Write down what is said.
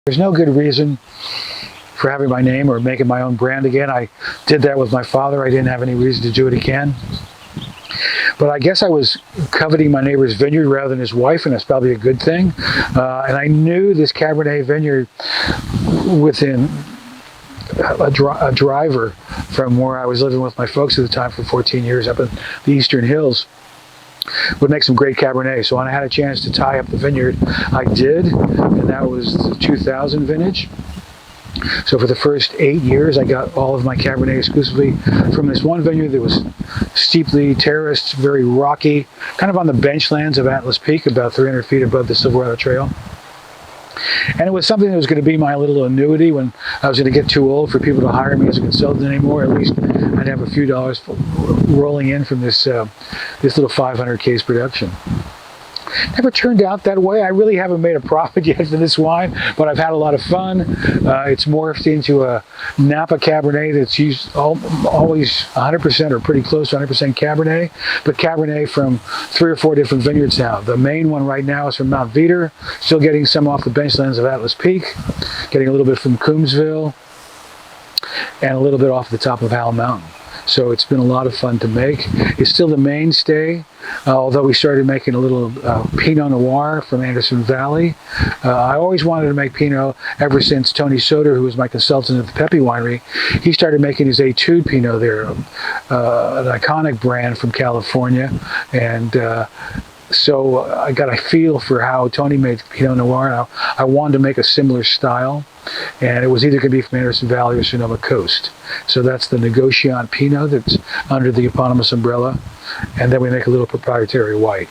There's no good reason for having my name or making my own brand again. I did that with my father. I didn't have any reason to do it again. But I guess I was coveting my neighbor's vineyard rather than his wife, and that's probably a good thing. And I knew this Cabernet vineyard within a driver from where I was living with my folks at the time for 14 years up in the Eastern Hills would make some great Cabernet. So when I had a chance to tie up the vineyard, I did, and that was the 2000 vintage. So for the first 8 years, I got all of my Cabernet exclusively from this one vineyard that was steeply terraced, very rocky, kind of on the benchlands of Atlas Peak, about 300 feet above the Silverado Trail. And it was something that was going to be my little annuity when I was going to get too old for people to hire me as a consultant anymore. At least I'd have a few dollars rolling in from this little 500 case production. Never turned out that way. I really haven't made a profit yet for this wine, but I've had a lot of fun. It's morphed into a Napa Cabernet that's always 100% or pretty close to 100% Cabernet, but Cabernet from 3 or 4 different vineyards now. The main one right now is from Mount Veeder, still getting some off the benchlands of Atlas Peak, getting a little bit from Coombsville, and a little bit off the top of Howell Mountain. So it's been a lot of fun to make. It's still the mainstay, although we started making a little Pinot Noir from Anderson Valley. I always wanted to make Pinot ever since Tony Soder, who was my consultant at the Pepi winery, he started making his Etude Pinot there, an iconic brand from California. And so I got a feel for how Tony made Pinot Noir. Now, I wanted to make a similar style, and it was either going to be from Anderson Valley or Sonoma Coast. So that's the Negociant Pinot that's under the Eponymous umbrella, and then we make a little proprietary white.